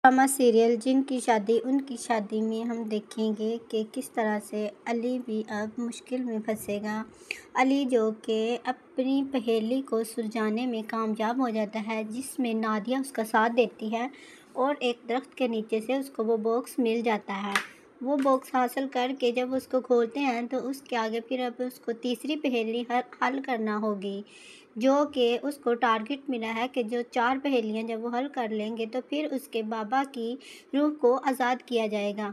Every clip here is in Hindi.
ड्रामा सीरियल जिनकी शादी उनकी शादी में हम देखेंगे कि किस तरह से अली भी अब मुश्किल में फंसेगा। अली जो कि अपनी पहेली को सुलझाने में कामयाब हो जाता है, जिसमें नादिया उसका साथ देती है और एक दरख्त के नीचे से उसको वो बॉक्स मिल जाता है। वो बॉक्स हासिल करके जब उसको खोलते हैं तो उसके आगे फिर अब उसको तीसरी पहेली हल करना होगी, जो कि उसको टारगेट मिला है कि जो 4 पहेलियाँ जब वो हल कर लेंगे तो फिर उसके बाबा की रूह को आज़ाद किया जाएगा।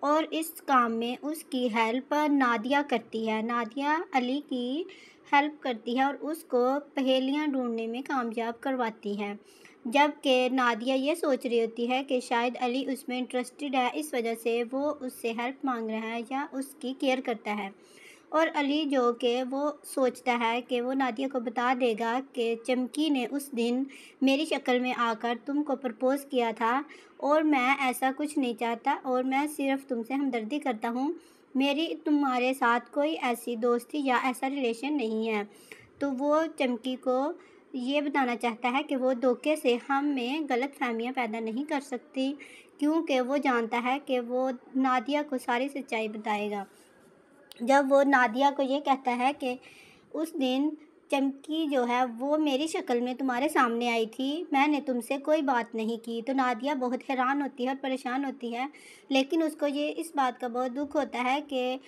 और इस काम में उसकी हेल्प नादिया करती है। नादिया अली की हेल्प करती है और उसको पहेलियाँ ढूंढने में कामयाब करवाती है, जबकि नादिया ये सोच रही होती है कि शायद अली उसमें इंटरेस्टेड है, इस वजह से वो उससे हेल्प मांग रहा है या उसकी केयर करता है। और अली जो कि वो सोचता है कि वो नादिया को बता देगा कि चमकी ने उस दिन मेरी शक्ल में आकर तुमको प्रपोज़ किया था और मैं ऐसा कुछ नहीं चाहता और मैं सिर्फ़ तुमसे हमदर्दी करता हूँ। मेरी तुम्हारे साथ कोई ऐसी दोस्ती या ऐसा रिलेशन नहीं है। तो वो चमकी को ये बताना चाहता है कि वो धोखे से हम में गलतफ़हमियाँ पैदा नहीं कर सकती, क्योंकि वो जानता है कि वो नादिया को सारी सच्चाई बताएगा। जब वो नादिया को ये कहता है कि उस दिन चमकी जो है वो मेरी शक्ल में तुम्हारे सामने आई थी, मैंने तुमसे कोई बात नहीं की, तो नादिया बहुत हैरान होती है और परेशान होती है। लेकिन उसको ये इस बात का बहुत दुख होता है कि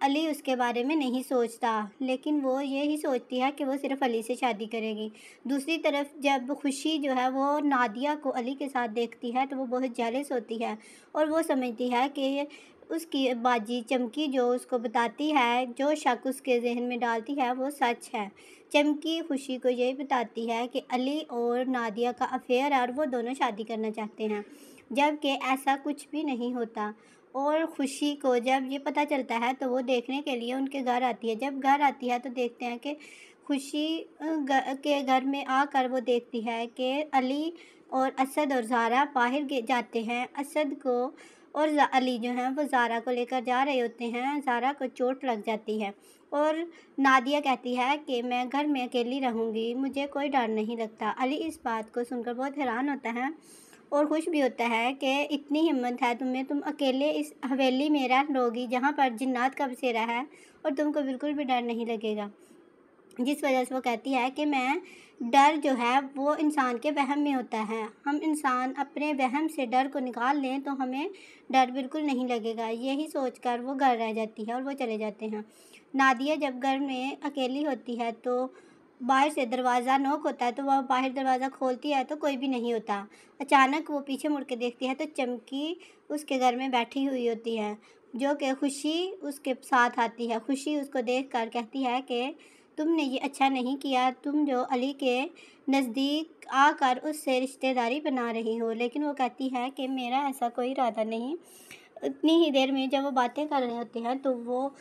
अली उसके बारे में नहीं सोचता, लेकिन वो यही सोचती है कि वो सिर्फ़ अली से शादी करेगी। दूसरी तरफ जब खुशी जो है वो नादिया को अली के साथ देखती है तो वो बहुत जेलस होती है और वो समझती है कि उसकी बाजी चमकी जो उसको बताती है, जो शक उसके ज़हन में डालती है वो सच है। चमकी खुशी को यही बताती है कि अली और नादिया का अफेयर है और वो दोनों शादी करना चाहते हैं, जबकि ऐसा कुछ भी नहीं होता। और खुशी को जब ये पता चलता है तो वो देखने के लिए उनके घर आती है। जब घर आती है तो देखते हैं कि खुशी के घर में आकर वो देखती है कि अली और असद और ज़ारा बाहर जाते हैं। असद को और अली जो हैं वो ज़ारा को लेकर जा रहे होते हैं। ज़ारा को चोट लग जाती है और नादिया कहती है कि मैं घर में अकेली रहूँगी, मुझे कोई डर नहीं लगता। अली इस बात को सुनकर बहुत हैरान होता है और खुश भी होता है कि इतनी हिम्मत है तुम्हें, तुम अकेले इस हवेली में रह लोगी जहाँ पर जिन्नात का बसेरा है और तुमको बिल्कुल भी डर नहीं लगेगा। जिस वजह से वो कहती है कि मैं डर जो है वो इंसान के वहम में होता है, हम इंसान अपने वहम से डर को निकाल लें तो हमें डर बिल्कुल नहीं लगेगा। यही सोचकर वो घर रह जाती है और वो चले जाते हैं। नादिया जब घर में अकेली होती है तो बाहर से दरवाज़ा नॉक होता है, तो वह बाहर दरवाज़ा खोलती है तो कोई भी नहीं होता। अचानक वो पीछे मुड़ के देखती है तो चमकी उसके घर में बैठी हुई होती है, जो कि खुशी उसके साथ आती है। खुशी उसको देखकर कहती है कि तुमने ये अच्छा नहीं किया, तुम जो अली के नज़दीक आकर उससे रिश्तेदारी बना रही हो। लेकिन वो कहती है कि मेरा ऐसा कोई इरादा नहीं। इतनी ही देर में जब वो बातें कर रहे होते हैं तो वो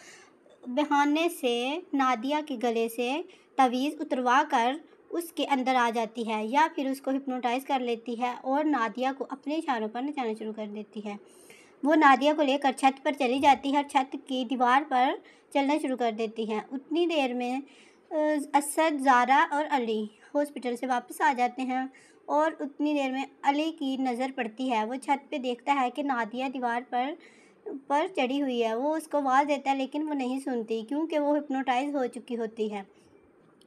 बहाने से नादिया के गले से तवीज़ उतरवा कर उसके अंदर आ जाती है या फिर उसको हिप्नोटाइज़ कर लेती है और नादिया को अपने इशारों पर नचाना शुरू कर देती है। वो नादिया को लेकर छत पर चली जाती है और छत की दीवार पर चलना शुरू कर देती है। उतनी देर में असद, ज़ारा और अली हॉस्पिटल से वापस आ जाते हैं और उतनी देर में अली की नज़र पड़ती है। वो छत पे देखता है कि नादिया दीवार पर चढ़ी हुई है। वो उसको आवाज़ देता है लेकिन वो नहीं सुनती, क्योंकि वो हिप्नोटाइज़ हो चुकी होती है।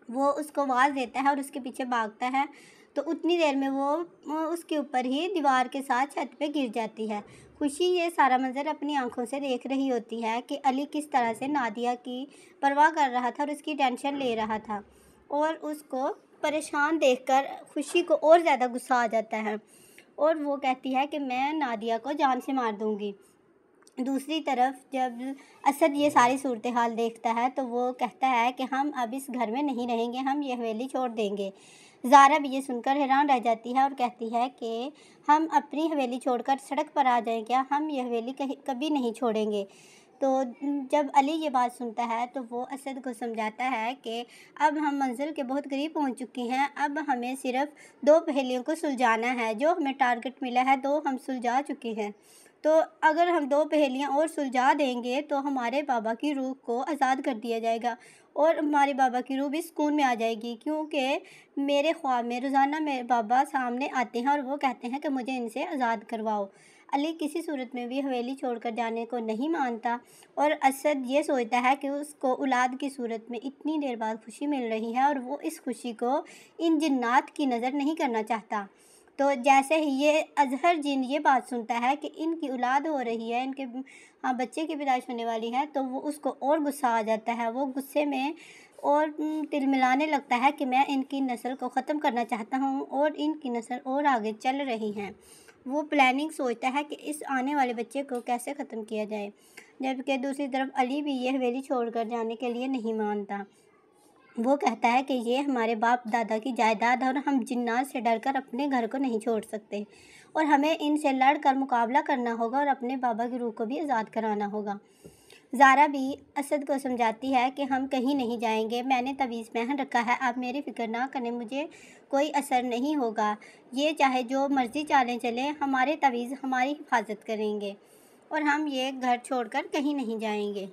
वो उसको आवाज़ देता है और उसके पीछे भागता है, तो उतनी देर में वो उसके ऊपर ही दीवार के साथ छत पे गिर जाती है। खुशी ये सारा मंज़र अपनी आंखों से देख रही होती है कि अली किस तरह से नादिया की परवाह कर रहा था और उसकी टेंशन ले रहा था, और उसको परेशान देखकर खुशी को और ज़्यादा गुस्सा आ जाता है और वो कहती है कि मैं नादिया को जान से मार दूँगी। दूसरी तरफ जब असद ये सारी सूरत हाल देखता है तो वो कहता है कि हम अब इस घर में नहीं रहेंगे, हम ये हवेली छोड़ देंगे। ज़ारा भी ये सुनकर हैरान रह जाती है और कहती है कि हम अपनी हवेली छोड़कर सड़क पर आ जाएं क्या, हम ये हवेली कभी नहीं छोड़ेंगे। तो जब अली ये बात सुनता है तो वो असद को समझाता है कि अब हम मंजिल के बहुत करीब पहुंच चुके हैं, अब हमें सिर्फ 2 पहेलियों को सुलझाना है, जो हमें टारगेट मिला है 2 हम सुलझा चुके हैं। तो अगर हम 2 पहेलियाँ और सुलझा देंगे तो हमारे बाबा की रूह को आज़ाद कर दिया जाएगा और हमारे बाबा की रूह भी सुकून में आ जाएगी, क्योंकि मेरे ख्वाब में रोज़ाना मेरे बाबा सामने आते हैं और वो कहते हैं कि मुझे इनसे आज़ाद करवाओ। अली किसी सूरत में भी हवेली छोड़कर जाने को नहीं मानता और असद ये सोचता है कि उसको औलाद की सूरत में इतनी देर बाद खुशी मिल रही है और वो इस खुशी को इन जिन्नात की नज़र नहीं करना चाहता। तो जैसे ही ये अज़हर जिन ये बात सुनता है कि इनकी औलाद हो रही है, इनके बच्चे की पैदाइश होने वाली है, तो वो उसको और गुस्सा आ जाता है। वो गुस्से में और तिलमिलाने लगता है कि मैं इनकी नस्ल को ख़त्म करना चाहता हूँ और इनकी नस्ल और आगे चल रही है। वो प्लानिंग सोचता है कि इस आने वाले बच्चे को कैसे ख़त्म किया जाए, जबकि दूसरी तरफ अली भी ये हवेली छोड़कर जाने के लिए नहीं मानता। वो कहता है कि ये हमारे बाप दादा की जायदाद है और हम जिन्नात से डरकर अपने घर को नहीं छोड़ सकते और हमें इनसे लड़कर मुकाबला करना होगा और अपने बाबा की रूह को भी आज़ाद कराना होगा। ज़ारा भी असद को समझाती है कि हम कहीं नहीं जाएंगे, मैंने तवीज़ पहन रखा है, आप मेरी फ़िक्र ना करें, मुझे कोई असर नहीं होगा। ये चाहे जो मर्ज़ी चालें चलें, हमारे तवीज़ हमारी हिफाजत करेंगे और हम ये घर छोड़कर कहीं नहीं जाएंगे।